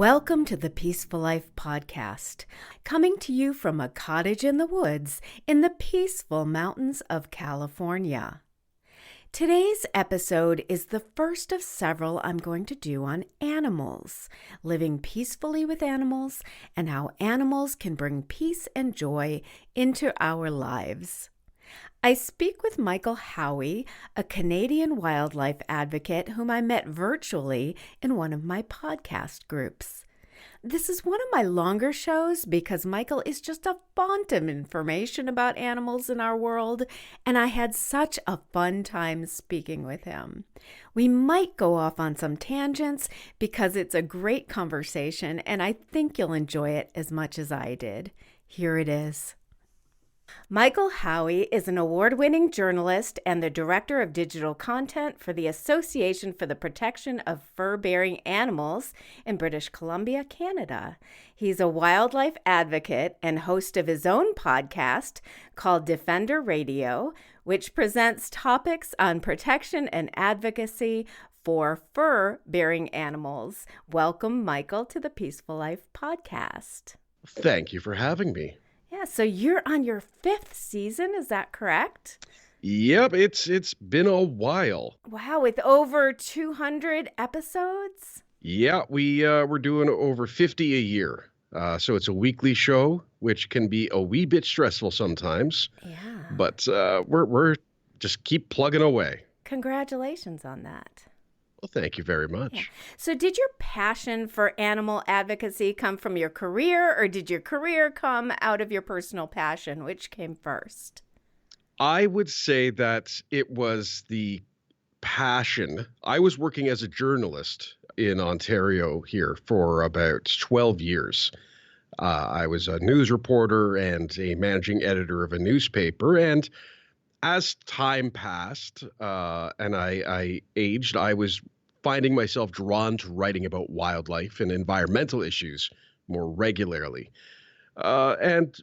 Welcome to the Peaceful Life Podcast, coming to you from a cottage in the woods in the peaceful mountains of California. Today's episode is the first of several I'm going to do on animals, living peacefully with animals, and how animals can bring peace and joy into our lives. I speak with Michael Howie, a Canadian wildlife advocate whom I met virtually in one of my podcast groups. This is one of my longer shows because Michael is just a font of information about animals in our world, and I had such a fun time speaking with him. We might go off on some tangents because it's a great conversation, and I think you'll enjoy it as much as I did. Here it is. Michael Howie is an award-winning journalist and the director of digital content for the Association for the Protection of Fur-Bearing Animals in British Columbia, Canada. He's a wildlife advocate and host of his own podcast called Defender Radio, which presents topics on protection and advocacy for fur-bearing animals. Welcome, Michael, to the Peaceful Life Podcast. Thank you for having me. Yeah, so you're on your 5th season, is that correct? Yep, it's been a while. Wow, with over 200 episodes? Yeah, we're doing over 50 a year. So it's a weekly show, which can be a wee bit stressful sometimes. Yeah. But we're just keep plugging away. Congratulations on that. Well, thank you very much. Yeah. So did your passion for animal advocacy come from your career, or did your career come out of your personal passion? Which came first? I would say that it was the passion. I was working as a journalist in Ontario here for about 12 years. I was a news reporter and a managing editor of a newspaper, and as time passed and I aged, I was finding myself drawn to writing about wildlife and environmental issues more regularly. And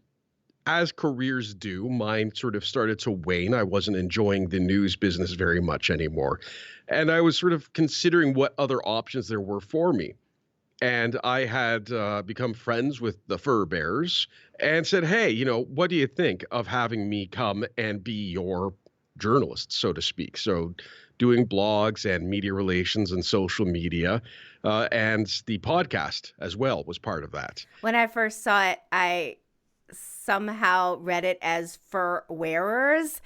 as careers do, mine sort of started to wane. I wasn't enjoying the news business very much anymore. And I was sort of considering what other options there were for me. And I had become friends with the fur bearers and said, hey, what do you think of having me come and be your journalist, so to speak? So doing blogs and media relations and social media, and the podcast as well was part of that. When I first saw it, I somehow read it as fur wearers.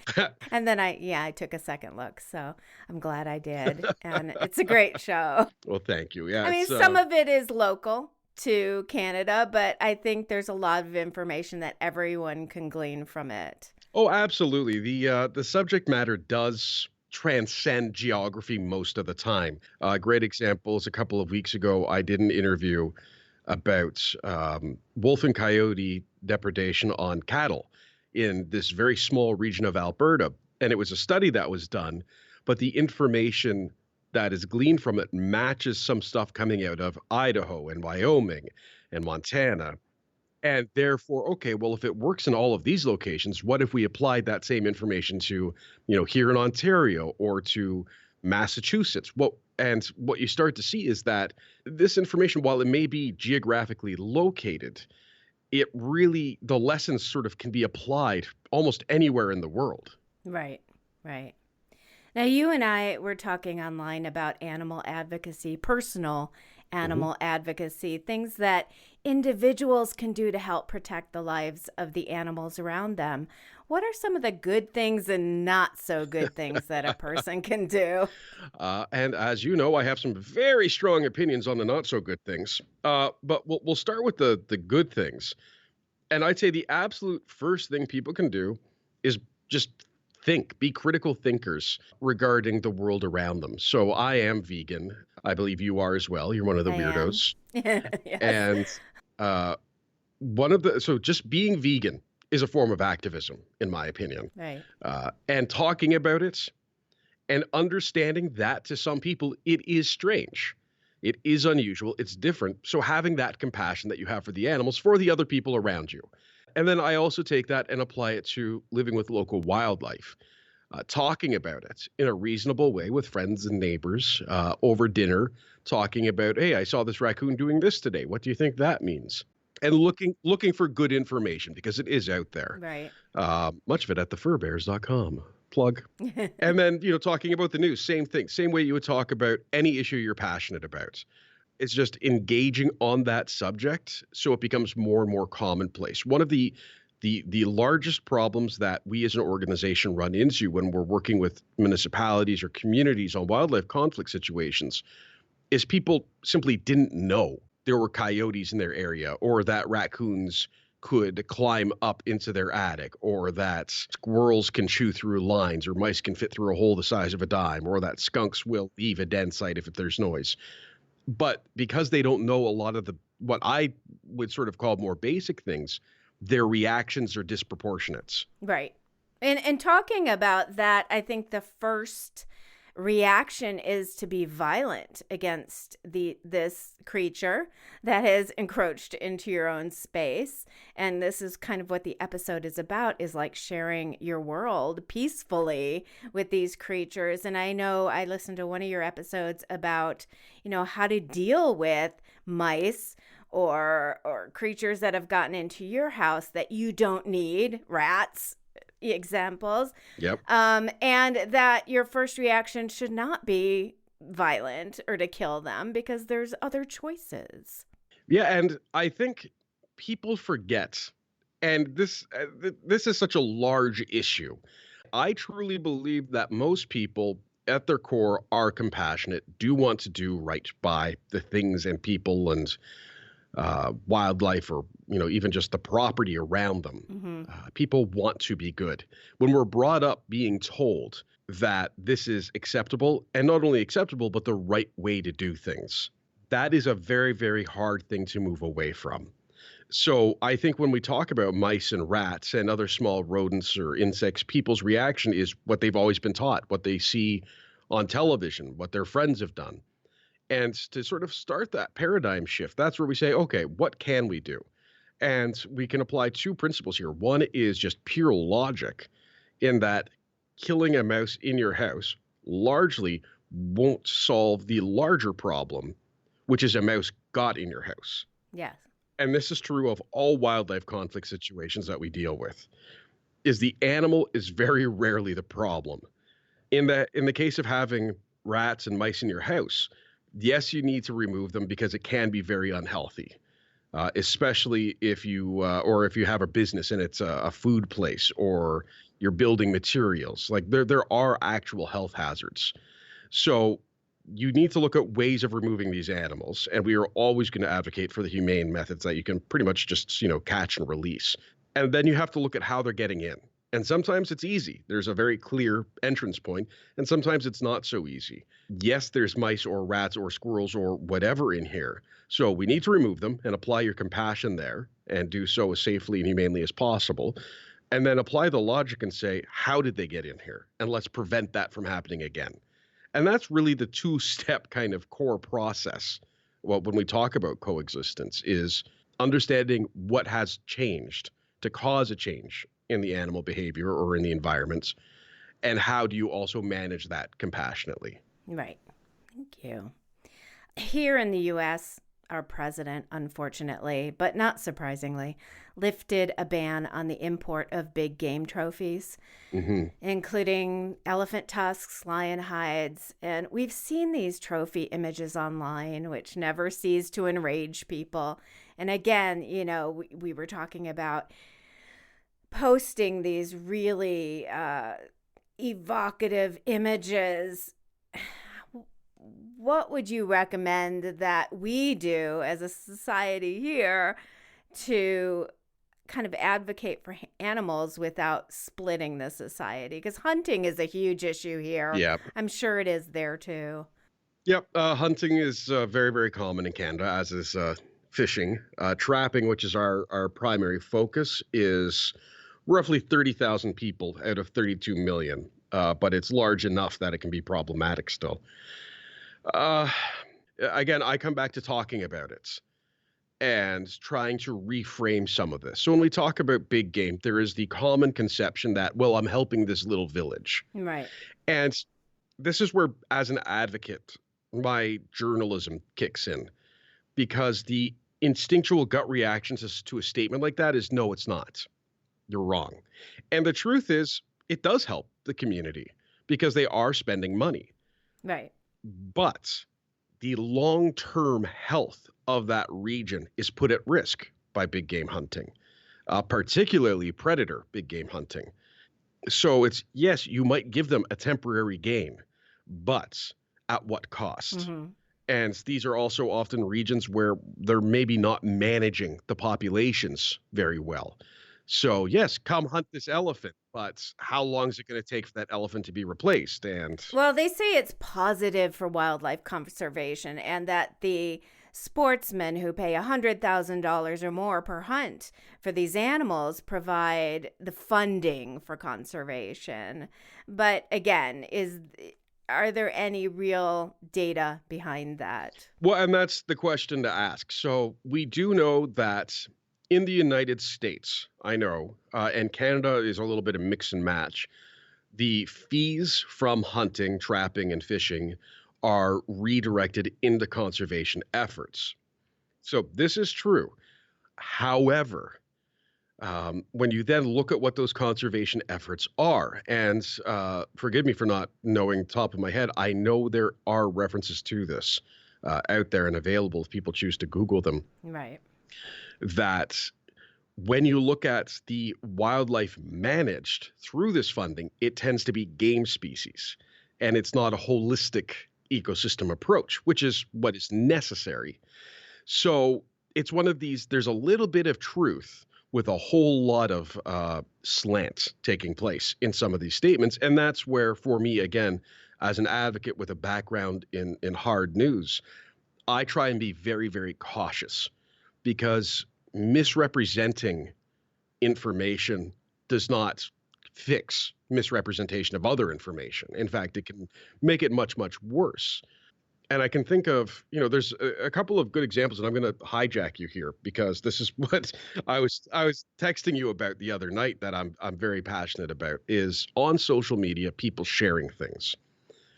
And then I took a second look. So I'm glad I did. And it's a great show. Well, thank you. Yeah, I mean, some of it is local to Canada, but I think there's a lot of information that everyone can glean from it. Oh, absolutely. The subject matter does transcend geography most of the time. Great examples. A couple of weeks ago, I did an interview about wolf and coyote depredation on cattle in this very small region of Alberta. And it was a study that was done, but the information that is gleaned from it matches some stuff coming out of Idaho and Wyoming and Montana. And therefore, okay, well, if it works in all of these locations, what if we applied that same information to, here in Ontario or to Massachusetts? And what you start to see is that this information, while it may be geographically located, it really, the lessons sort of can be applied almost anywhere in the world. Right. Now, you and I were talking online about animal advocacy, personal animal advocacy, things that individuals can do to help protect the lives of the animals around them. What are some of the good things and not so good things that a person can do? And as you know, I have some very strong opinions on the not so good things. But we'll start with the good things. And I'd say the absolute first thing people can do is just be critical thinkers regarding the world around them. So I am vegan. I believe you are as well. You're one of the weirdos. Yes. And so just being vegan is a form of activism, in my opinion. Right. And talking about it and understanding that to some people, it is strange. It is unusual. It's different. So having that compassion that you have for the animals, for the other people around you. And then I also take that and apply it to living with local wildlife. talking about it in a reasonable way with friends and neighbors over dinner, talking about, hey, I saw this raccoon doing this today. What do you think that means? And looking for good information because it is out there. Right. Much of it at thefurbears.com. Plug. And then, talking about the news, same thing, same way you would talk about any issue you're passionate about. It's just engaging on that subject so it becomes more and more commonplace. One of the largest problems that we as an organization run into when we're working with municipalities or communities on wildlife conflict situations is people simply didn't know there were coyotes in their area, or that raccoons could climb up into their attic, or that squirrels can chew through lines, or mice can fit through a hole the size of a dime, or that skunks will leave a den site if there's noise. But because they don't know a lot of what I would sort of call more basic things, their reactions are disproportionate. Right. And talking about that, I think the first reaction is to be violent against this creature that has encroached into your own space. And this is kind of what the episode is about, is like sharing your world peacefully with these creatures. And I know I listened to one of your episodes about, how to deal with mice or creatures that have gotten into your house that you don't need, rats, examples. Yep. And that your first reaction should not be violent or to kill them because there's other choices. Yeah, and I think people forget, and this is such a large issue. I truly believe that most people at their core are compassionate, do want to do right by the things and people and wildlife, or even just the property around them. Mm-hmm. People want to be good. When we're brought up being told that this is acceptable, and not only acceptable, but the right way to do things, that is a very, very hard thing to move away from. So I think when we talk about mice and rats and other small rodents or insects, people's reaction is what they've always been taught, what they see on television, what their friends have done. And to sort of start that paradigm shift, that's where we say, okay, what can we do? And we can apply two principles here. One is just pure logic, in that killing a mouse in your house largely won't solve the larger problem, which is a mouse got in your house. Yes. And this is true of all wildlife conflict situations that we deal with, is the animal is very rarely the problem. In the case of having rats and mice in your house, yes, you need to remove them because it can be very unhealthy, especially if you have a business and it's a food place, or you're building materials. Like there are actual health hazards. So you need to look at ways of removing these animals, and we are always going to advocate for the humane methods that you can pretty much just catch and release. And then you have to look at how they're getting in. And sometimes it's easy. There's a very clear entrance point, and sometimes it's not so easy. Yes, there's mice or rats or squirrels or whatever in here. So we need to remove them and apply your compassion there, and do so as safely and humanely as possible. And then apply the logic and say, how did they get in here? And let's prevent that from happening again. And that's really the two-step kind of core process. Well, when we talk about coexistence, is understanding what has changed to cause a change in the animal behavior or in the environment, and how do you also manage that compassionately? Right. Thank you. Here in the U.S., our president, unfortunately, but not surprisingly, lifted a ban on the import of big game trophies, including elephant tusks, lion hides. And we've seen these trophy images online, which never cease to enrage people. And again, we were talking about posting these really evocative images. What would you recommend that we do as a society here to kind of advocate for animals without splitting the society? Because hunting is a huge issue here. Yeah. I'm sure it is there too. Yep. Hunting is very, very common in Canada, as is fishing. Trapping, which is our primary focus, is roughly 30,000 people out of 32 million. But it's large enough that it can be problematic still. Again, I come back to talking about it. and trying to reframe some of this. So when we talk about big game, there is the common conception that, well, I'm helping this little village. Right. And this is where, as an advocate, my journalism kicks in, because the instinctual gut reactions to a statement like that is, no, it's not. You're wrong. And the truth is, it does help the community because they are spending money. Right. But the long-term health of that region is put at risk by big game hunting, particularly predator big game hunting. So it's, yes, you might give them a temporary gain, but at what cost? Mm-hmm. And these are also often regions where they're maybe not managing the populations very well. So yes, come hunt this elephant, but how long is it going to take for that elephant to be replaced? And Well, they say it's positive for wildlife conservation, and that the sportsmen who pay $100,000 or more per hunt for these animals provide the funding for conservation. But again, are there any real data behind that? well, and that's the question to ask. So we do know that in the United States, I know, and Canada is a little bit of mix and match. The fees from hunting, trapping, and fishing are redirected into conservation efforts. So this is true. However, when you then look at what those conservation efforts are, and forgive me for not knowing top of my head, I know there are references to this out there and available if people choose to Google them, Right. that when you look at the wildlife managed through this funding, it tends to be game species, and it's not a holistic ecosystem approach, which is what is necessary. So it's one of these, there's a little bit of truth with a whole lot of slant taking place in some of these statements. And that's where, for me, again, as an advocate with a background in hard news, I try and be very, very cautious, because misrepresenting information does not fix misrepresentation of other information. In fact, it can make it much, much worse. And I can think of, there's a couple of good examples, and I'm going to hijack you here because this is what I was texting you about the other night that I'm very passionate about, is on social media, people sharing things.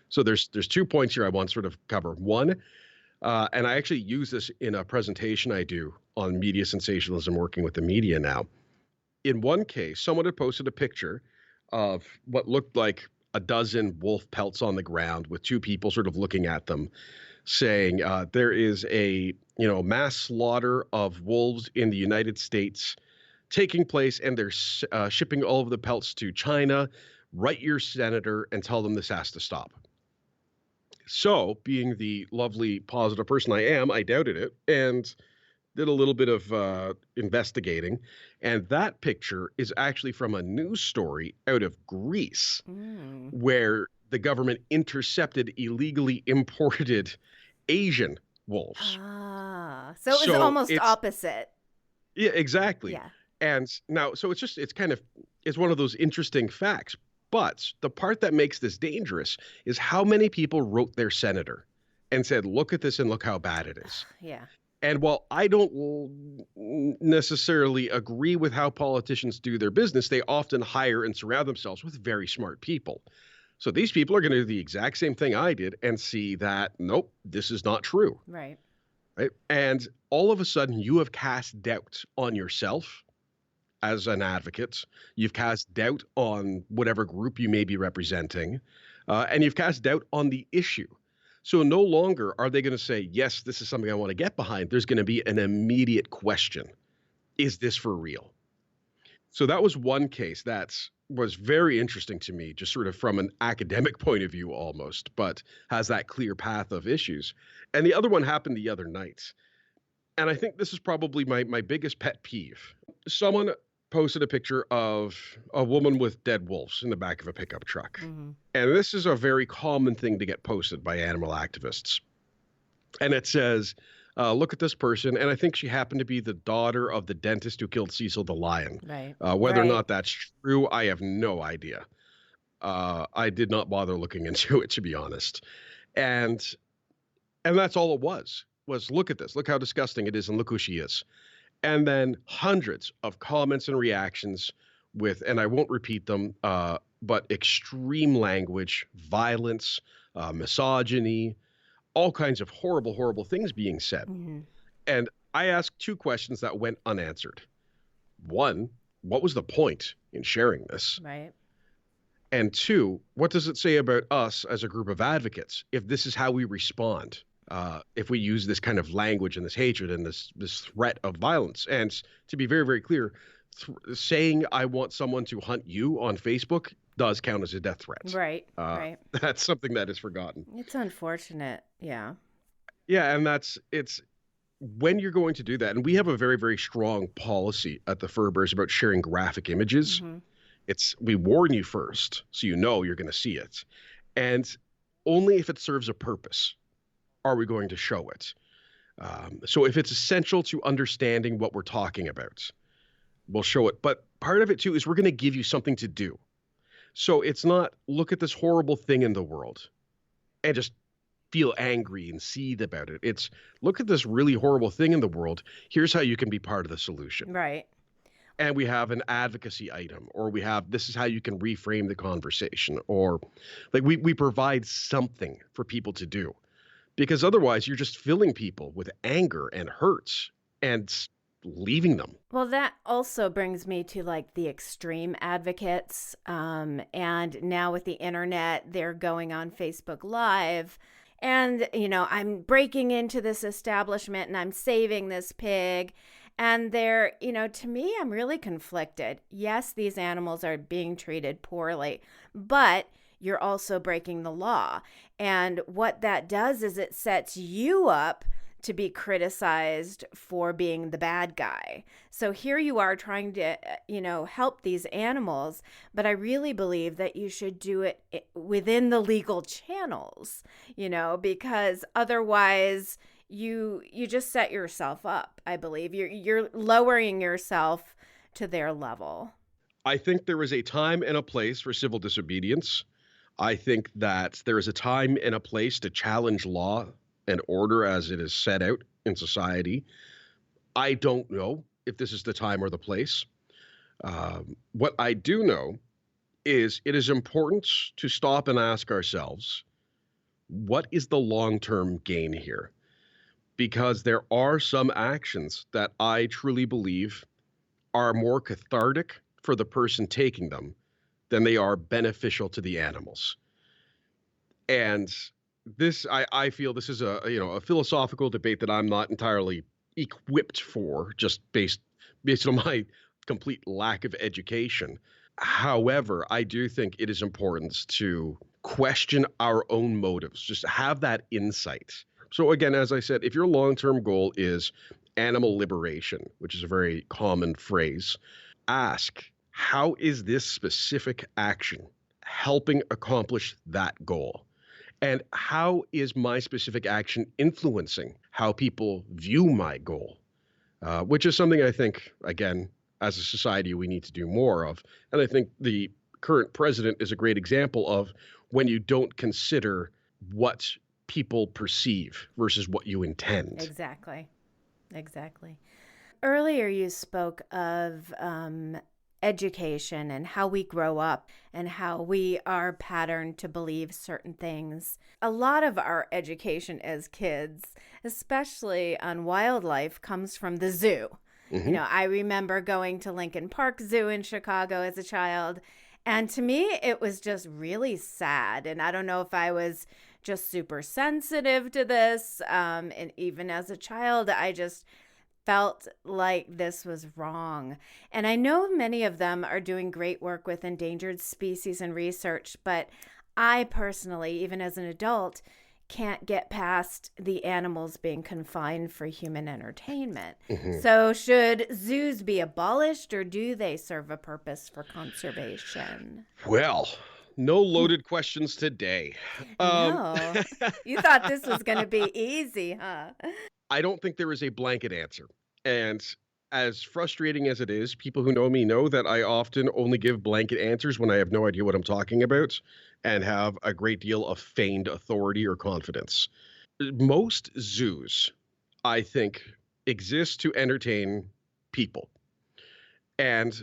So there's 2 points here I want to sort of cover. One, and I actually use this in a presentation I do on media sensationalism, working with the media now. In one case, someone had posted a picture of what looked like a dozen wolf pelts on the ground with 2 people sort of looking at them, saying there is a mass slaughter of wolves in the United States taking place, and they're shipping all of the pelts to China. Write your senator and tell them this has to stop. So, being the lovely, positive person I am, I doubted it and did a little bit of investigating. And that picture is actually from a news story out of Greece, where the government intercepted illegally imported Asian wolves. So it was almost opposite. Yeah, exactly. Yeah. And now, so it's one of those interesting facts. But the part that makes this dangerous is how many people wrote their senator and said, look at this and look how bad it is. Yeah. And while I don't necessarily agree with how politicians do their business, they often hire and surround themselves with very smart people. So these people are going to do the exact same thing I did and see that, nope, this is not true. Right. Right. And all of a sudden you have cast doubt on yourself as an advocate. You've cast doubt on whatever group you may be representing, and you've cast doubt on the issue. So no longer are they going to say, yes, this is something I want to get behind. There's going to be an immediate question. Is this for real? So that was one case that was very interesting to me, just sort of from an academic point of view almost, but has that clear path of issues. And the other one happened the other night. And I think this is probably my biggest pet peeve. Someone posted a picture of a woman with dead wolves in the back of a pickup truck. Mm-hmm. And this is a very common thing to get posted by animal activists. And it says, look at this person. And I think she happened to be the daughter of the dentist who killed Cecil the lion. Right. Whether or not that's true, I have no idea. I did not bother looking into it, to be honest. And that's all it was. was, look at this, look how disgusting it is, and look who she is. And then hundreds of comments and reactions with, and I won't repeat them, but extreme language, violence, misogyny, all kinds of horrible, horrible things being said. Hmm. And I asked two questions that went unanswered. One, what was the point in sharing this? Right. And two, what does it say about us as a group of advocates if this is how we respond? If we use this kind of language and this hatred and this threat of violence. And to be very, very clear, saying I want someone to hunt you on Facebook does count as a death threat. Right. Right. That's something that is forgotten. It's unfortunate. Yeah. Yeah, and it's when you're going to do that, and we have a very, very strong policy at the Fur Bears about sharing graphic images. Hmm. We warn you first, so you know you're going to see it, and only if it serves a purpose are we going to show it. So if it's essential to understanding what we're talking about, we'll show it. But part of it too is we're going to give you something to do. So it's not look at this horrible thing in the world and just feel angry and seethe about it. It's look at this really horrible thing in the world. Here's how you can be part of the solution. Right. And we have an advocacy item, or we have this is how you can reframe the conversation, or like we provide something for people to do. Because otherwise you're just filling people with anger and hurts and leaving them. Well, that also brings me to like the extreme advocates. And now with the internet, they're going on Facebook Live. And, I'm breaking into this establishment and I'm saving this pig. And to me, I'm really conflicted. Yes, these animals are being treated poorly, but you're also breaking the law. And what that does is it sets you up to be criticized for being the bad guy. So here you are trying to, help these animals, but I really believe that you should do it within the legal channels, because otherwise you just set yourself up. I believe you're lowering yourself to their level. I think there is a time and a place for civil disobedience. I think that there is a time and a place to challenge law and order as it is set out in society. I don't know if this is the time or the place. What I do know is it is important to stop and ask ourselves, what is the long-term gain here? Because there are some actions that I truly believe are more cathartic for the person taking them than they are beneficial to the animals. And this, I feel this is a philosophical debate that I'm not entirely equipped for, just based on my complete lack of education. However, I do think it is important to question our own motives, just have that insight. So again, as I said, if your long-term goal is animal liberation, which is a very common phrase, ask, how is this specific action helping accomplish that goal? And how is my specific action influencing how people view my goal? Which is something I think, again, as a society, we need to do more of. And I think the current president is a great example of when you don't consider what people perceive versus what you intend. Exactly. Earlier, you spoke of education and how we grow up and how we are patterned to believe certain things. A lot of our education as kids, especially on wildlife, comes from the zoo. Mm-hmm. I remember going to Lincoln Park Zoo in Chicago as a child, and to me, it was just really sad. And I don't know if I was just super sensitive to this. And even as a child, I just felt like this was wrong. And I know many of them are doing great work with endangered species and research, but I personally, even as an adult, can't get past the animals being confined for human entertainment. Mm-hmm. So should zoos be abolished, or do they serve a purpose for conservation? Well, no loaded questions today. No. You thought this was going to be easy, huh? I don't think there is a blanket answer. And as frustrating as it is, people who know me know that I often only give blanket answers when I have no idea what I'm talking about and have a great deal of feigned authority or confidence. Most zoos I think, exist to entertain people. And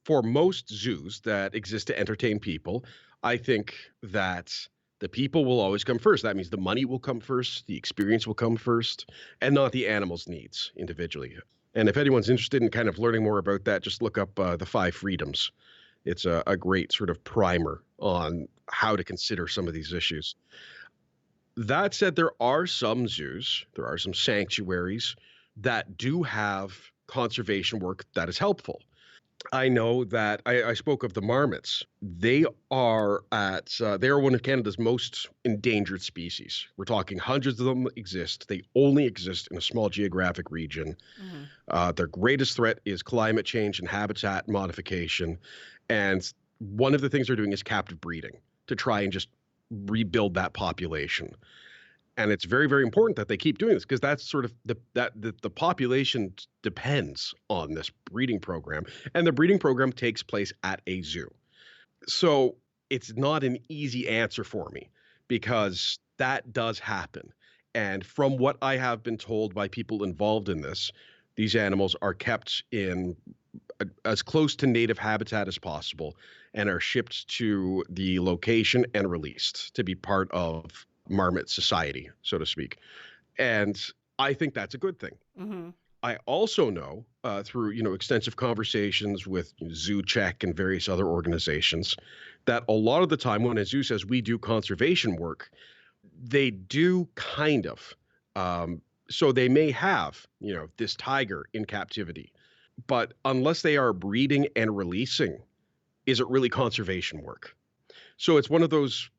for most zoos that exist to entertain people, I think that the people will always come first. That means the money will come first, the experience will come first, and not the animal's needs individually. And if anyone's interested in kind of learning more about that, just look up the Five Freedoms. It's a great sort of primer on how to consider some of these issues. That said, there are some zoos, there are some sanctuaries that do have conservation work that is helpful. I know that I spoke of the marmots. They are one of Canada's most endangered species. We're talking hundreds of them exist. They only exist in a small geographic region. Hmm. Their greatest threat is climate change and habitat modification. And one of the things they're doing is captive breeding to try and just rebuild that population. And it's very, very important that they keep doing this because that's sort of the population depends on this breeding program, and the breeding program takes place at a zoo. So it's not an easy answer for me because that does happen. And from what I have been told by people involved in this, these animals are kept in as close to native habitat as possible and are shipped to the location and released to be part of marmot society, so to speak. And I think that's a good thing. Hmm. I also know through extensive conversations with Zoo Check and various other organizations that a lot of the time when a zoo says we do conservation work, they do kind of. So they may have this tiger in captivity, but unless they are breeding and releasing, is it really conservation work? So it's one of those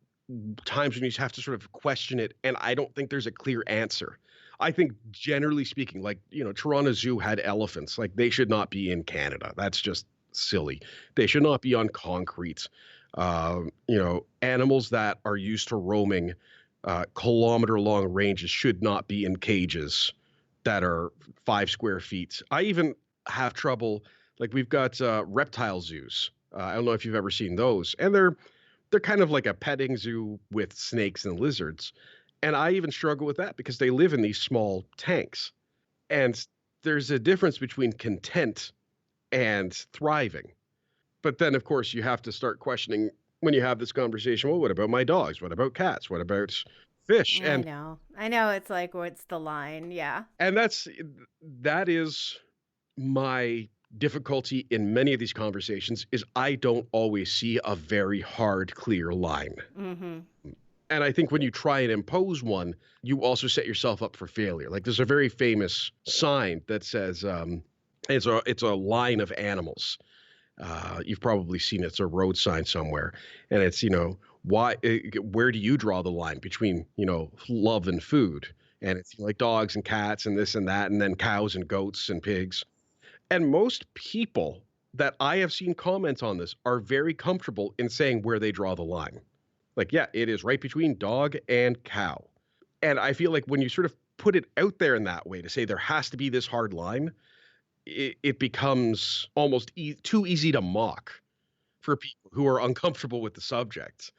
times when you just have to sort of question it, and I don't think there's a clear answer. I think generally speaking, like, Toronto Zoo had elephants. Like, they should not be in Canada. That's just silly. They should not be on concrete. Animals that are used to roaming kilometer-long ranges should not be in cages that are 5 square feet. I even have trouble, like, we've got reptile zoos. I don't know if you've ever seen those, and they're kind of like a petting zoo with snakes and lizards. And I even struggle with that because they live in these small tanks. And there's a difference between content and thriving. But then, of course, you have to start questioning when you have this conversation. Well, what about my dogs? What about cats? What about fish? I know. I know. It's like, what's the line? Yeah. And that is my difficulty in many of these conversations is I don't always see a very hard, clear line. Hmm. And I think when you try and impose one, you also set yourself up for failure. Like, there's a very famous sign that says it's a line of animals. You've probably seen it. It's a road sign somewhere, and it's where do you draw the line between love and food? And it's like dogs and cats and this and that, and then cows and goats and pigs. And most people that I have seen comment on this are very comfortable in saying where they draw the line. Like, yeah, it is right between dog and cow. And I feel like when you sort of put it out there in that way to say there has to be this hard line, it becomes almost too easy to mock for people who are uncomfortable with the subject.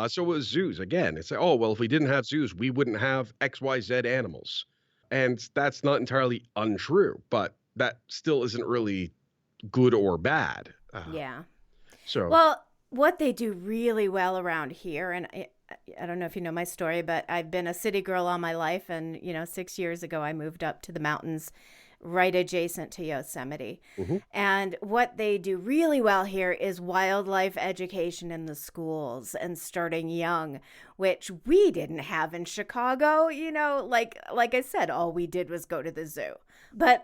So with zoos, again, it's like, oh, well, if we didn't have zoos, we wouldn't have XYZ animals. And that's not entirely untrue, but that still isn't really good or bad. Yeah. So, Well, what they do really well around here, and I don't know if you know my story, but I've been a city girl all my life. And, 6 years ago, I moved up to the mountains right adjacent to Yosemite. mhm. And what they do really well here is wildlife education in the schools and starting young, which we didn't have in Chicago. Like I said, all we did was go to the zoo. But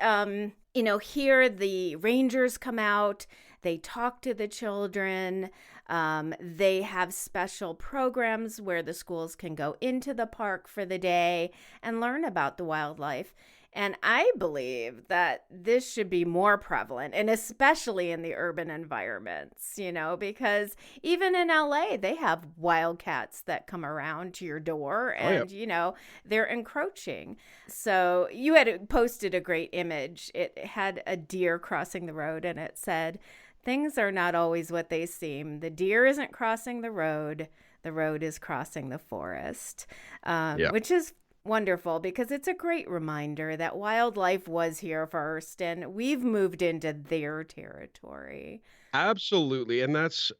here the rangers come out, they talk to the children. They have special programs where the schools can go into the park for the day and learn about the wildlife. And I believe that this should be more prevalent, and especially in the urban environments, because even in LA, they have wildcats that come around to your door Oh, yeah. and, they're encroaching. So you had posted a great image. It had a deer crossing the road, and it said, "Things are not always what they seem. The deer isn't crossing the road is crossing the forest," Yeah. which is wonderful because it's a great reminder that wildlife was here first and we've moved into their territory. Absolutely. And that's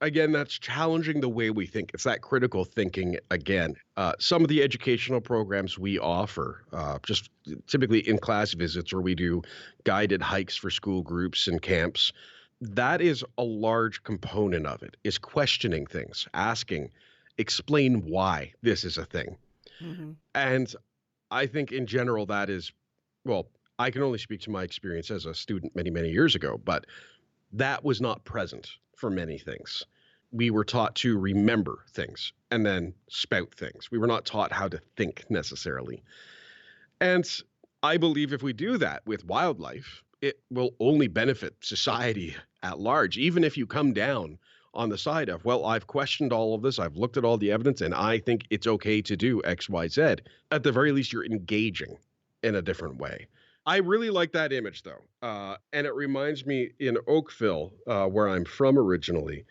challenging the way we think. It's that critical thinking again. Some of the educational programs we offer, just typically in class visits, or we do guided hikes for school groups and camps, that is a large component of it, is questioning things, asking, explain why this is a thing. Mm-hmm. And I think in general, well, I can only speak to my experience as a student many, many years ago, but that was not present for many things. We were taught to remember things and then spout things. We were not taught how to think necessarily. And I believe if we do that with wildlife, it will only benefit society at large, even if you come down on the side of, well, I've questioned all of this, I've looked at all the evidence, and I think it's okay to do X, Y, Z. At the very least, you're engaging in a different way. I really like that image, though. And it reminds me in Oakville, where I'm from originally,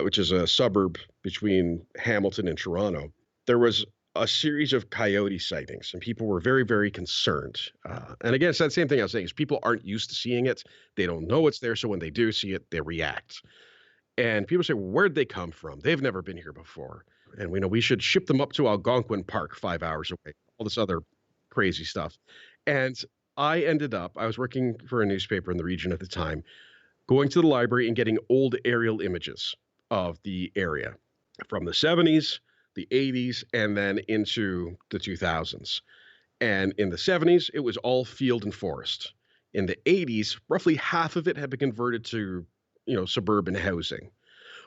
which is a suburb between Hamilton and Toronto, there was a series of coyote sightings, and people were very, very concerned. And again, it's that same thing I was saying, is people aren't used to seeing it. They don't know it's there, so when they do see it, they react. And people say, well, where'd they come from? They've never been here before. And we know we should ship them up to Algonquin Park 5 hours away, all this other crazy stuff. And I was working for a newspaper in the region at the time, going to the library and getting old aerial images of the area from the 70s, the 80s, and then into the 2000s. And in the 70s, it was all field and forest. In the 80s, roughly half of it had been converted to, suburban housing.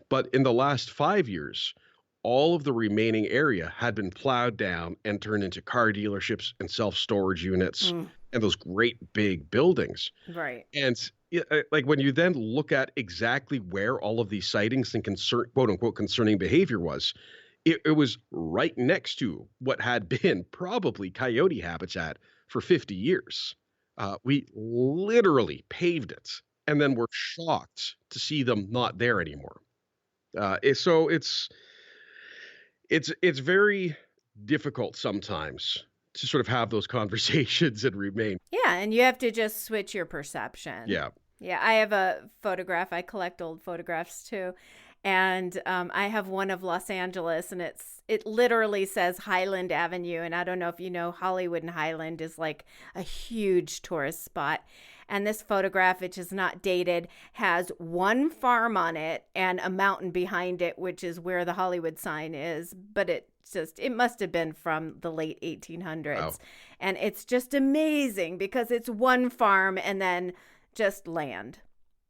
But in the last 5 years, all of the remaining area had been plowed down and turned into car dealerships and self-storage units and those great big buildings. Right. And like when you then look at exactly where all of these sightings and quote unquote concerning behavior was, it was right next to what had been probably coyote habitat for 50 years. We literally paved it and then were shocked to see them not there anymore. So it's very difficult sometimes to sort of have those conversations and remain. Yeah, and you have to just switch your perception. Yeah. Yeah, I have a photograph. I collect old photographs too. And I have one of Los Angeles, and it literally says Highland Avenue. And I don't know if you know, Hollywood and Highland is like a huge tourist spot. And this photograph, which is not dated, has one farm on it and a mountain behind it, which is where the Hollywood sign is. But it must have been from the late 1800s. Wow. And it's just amazing because it's one farm and then just land.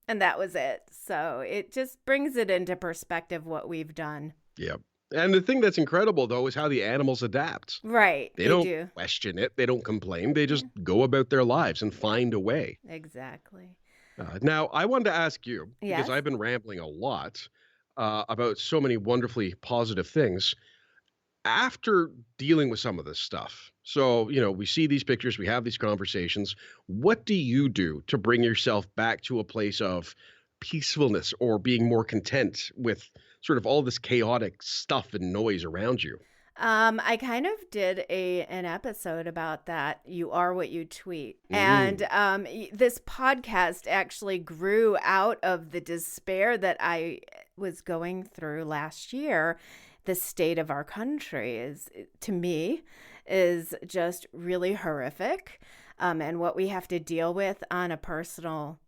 And that was it. So it just brings it into perspective what we've done. Yep. And the thing that's incredible, though, is how the animals adapt. Right. They don't question it. They don't complain. They just go about their lives and find a way. Exactly. Now, I wanted to ask you, Yes? because I've been rambling a lot about so many wonderfully positive things. After dealing with some of this stuff, so, we see these pictures, we have these conversations. What do you do to bring yourself back to a place of peacefulness or being more content with sort of all this chaotic stuff and noise around you? I kind of did an episode about that. You are what you tweet. And this podcast actually grew out of the despair that I was going through last year. The state of our country to me, is just really horrific. And what we have to deal with on a personal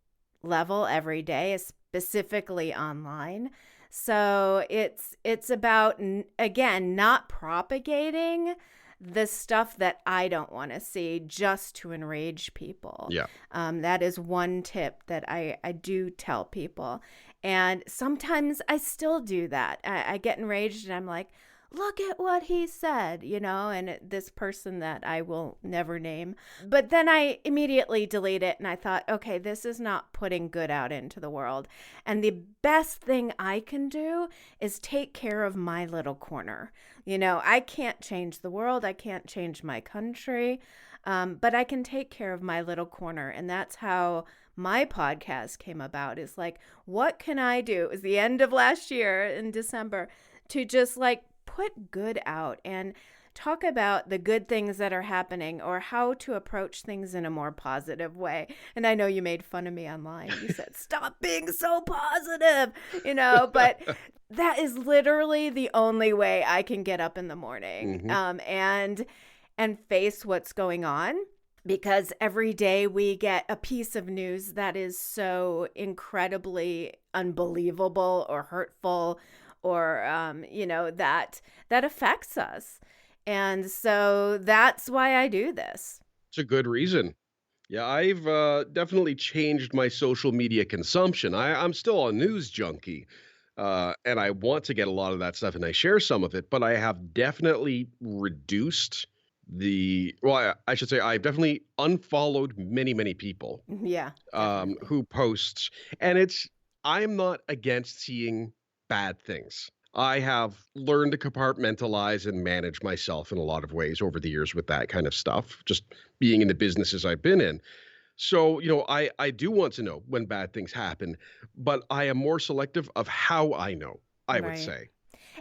level every day, specifically online. So it's about, again, not propagating the stuff that I don't want to see just to enrage people. Yeah. That is one tip that I do tell people. And sometimes I still do that. I get enraged and I'm like, look at what he said, and this person that I will never name. But then I immediately delete it and I thought, okay, this is not putting good out into the world. And the best thing I can do is take care of my little corner. I can't change the world. I can't change my country. But I can take care of my little corner. And that's how my podcast came about, is like, what can I do? It was the end of last year in December to just put good out and talk about the good things that are happening or how to approach things in a more positive way. And I know you made fun of me online. You said, stop being so positive, but that is literally the only way I can get up in the morning, Hmm. and face what's going on, because every day we get a piece of news that is so incredibly unbelievable or hurtful, or that affects us. And so that's why I do this. It's a good reason. Yeah, I've definitely changed my social media consumption. I'm still a news junkie, and I want to get a lot of that stuff, and I share some of it, but I have definitely reduced well, I should say I've definitely unfollowed many, many people Yeah, definitely. who posts, and I'm not against seeing bad things. I have learned to compartmentalize and manage myself in a lot of ways over the years with that kind of stuff, just being in the businesses I've been in. So, I do want to know when bad things happen, but I am more selective of how I know, I would Right. say.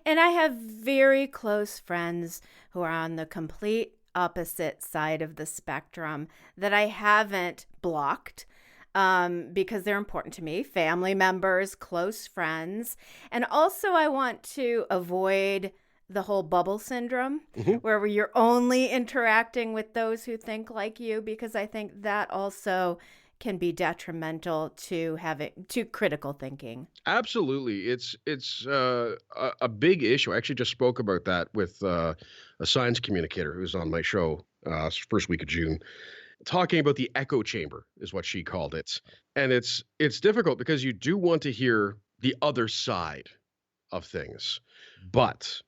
And I have very close friends who are on the complete opposite side of the spectrum that I haven't blocked, because they're important to me, family members, close friends. And also, I want to avoid the whole bubble syndrome Mhm. where you're only interacting with those who think like you, because I think that also can be detrimental to critical thinking. Absolutely. It's a big issue. I actually just spoke about that with a science communicator who's on my show first week of June, talking about the echo chamber is what she called it. And it's difficult because you do want to hear the other side of things, but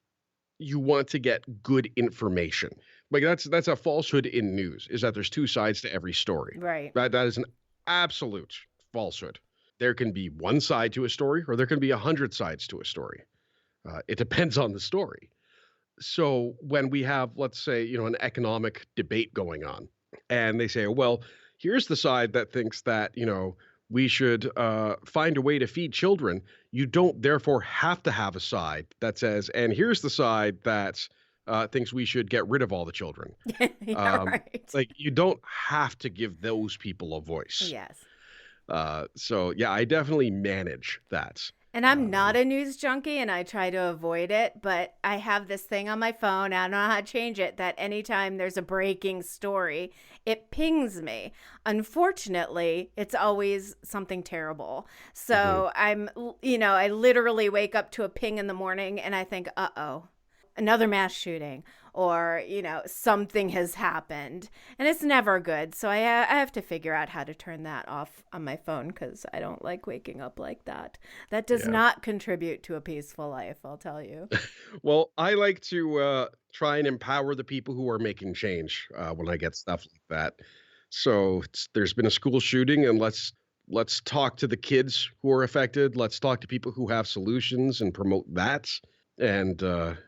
you want to get good information. Like that's a falsehood in news, is that there's two sides to every story. Right. That is an absolute falsehood. There can be one side to a story, or there can be 100 sides to a story. It depends on the story. So when we have, let's say, an economic debate going on, and they say, well, here's the side that thinks that, we should find a way to feed children. You don't therefore have to have a side that says, and here's the side that thinks we should get rid of all the children. Yeah, Um, right. like, you don't have to give those people a voice. Yes. So yeah, I definitely manage that. And I'm not Um, a news junkie and I try to avoid it, but I have this thing on my phone. I don't know how to change it, that anytime there's a breaking story, it pings me. Unfortunately, it's always something terrible. mhm. So I literally wake up to a ping in the morning and I think, uh oh, another mass shooting, or something has happened, and it's never good. So I have to figure out how to turn that off on my phone, because I don't like waking up like that. That does Yeah. not contribute to a peaceful life, I'll tell you. Well, I like to try and empower the people who are making change when I get stuff like that. So there's been a school shooting, and let's talk to the kids who are affected. Let's talk to people who have solutions and promote that. And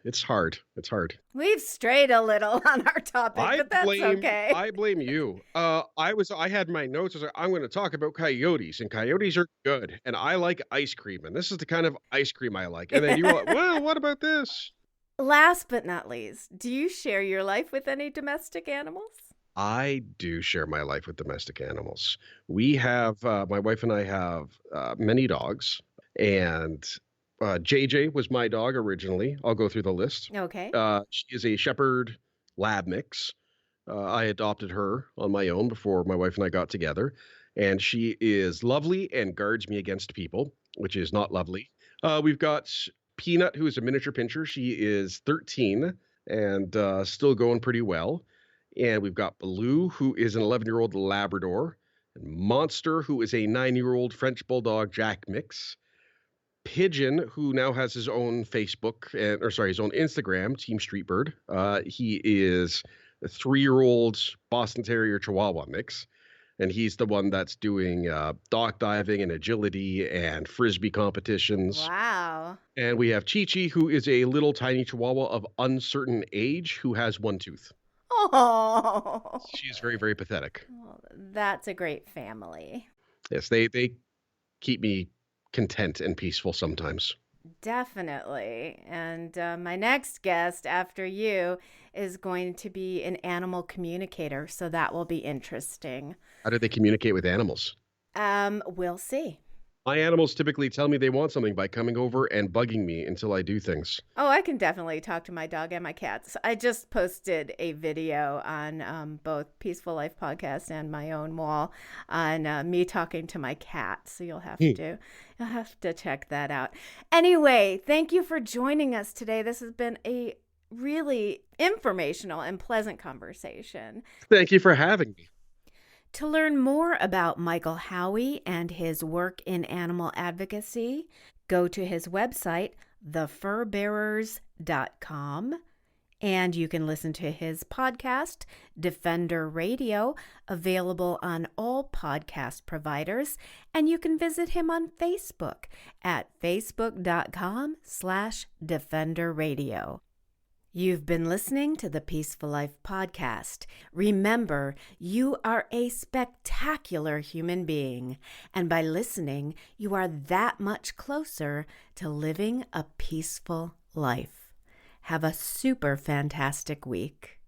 it's hard. It's hard. We've strayed a little on our topic, I but that's blame okay. I blame you. I had my notes. I was like, I'm going to talk about coyotes, and coyotes are good, and I like ice cream, and this is the kind of ice cream I like. And then you were like, well, what about this? Last but not least, do you share your life with any domestic animals? I do share my life with domestic animals. We have my wife and I have many dogs, and JJ was my dog originally. I'll go through the list. Okay. She is a shepherd lab mix. I adopted her on my own before my wife and I got together, and she is lovely and guards me against people, which is not lovely. We've got Peanut, who is a miniature pinscher. She is 13 and still going pretty well. And we've got Baloo, who is an 11-year-old Labrador, and Monster, who is a 9-year-old French Bulldog Jack mix. Pigeon, who now has his own Facebook or sorry, his own Instagram, Team Streetbird. He is a 3-year-old Boston Terrier Chihuahua mix, and he's the one that's doing dock diving and agility and frisbee competitions. Wow. And we have Chi Chi, who is a little tiny Chihuahua of uncertain age who has one tooth. Oh, She is very, very pathetic. that's a great family. Yes, they keep me content and peaceful sometimes. Definitely. And my next guest after you is going to be an animal communicator, so that will be interesting. How do they communicate with animals? We'll see. My animals typically tell me they want something by coming over and bugging me until I do things. Oh, I can definitely talk to my dog and my cats. I just posted a video on both Peaceful Life podcast and my own wall on me talking to my cat. So Hmm. you'll have to check that out. Anyway, thank you for joining us today. This has been a really informational and pleasant conversation. Thank you for having me. To learn more about Michael Howie and his work in animal advocacy, go to his website, thefurbearers.com, and you can listen to his podcast, Defender Radio, available on all podcast providers, and you can visit him on Facebook at facebook.com/Defender Radio. You've been listening to the Peaceful Life podcast. Remember, you are a spectacular human being, and by listening, you are that much closer to living a peaceful life. Have a super fantastic week.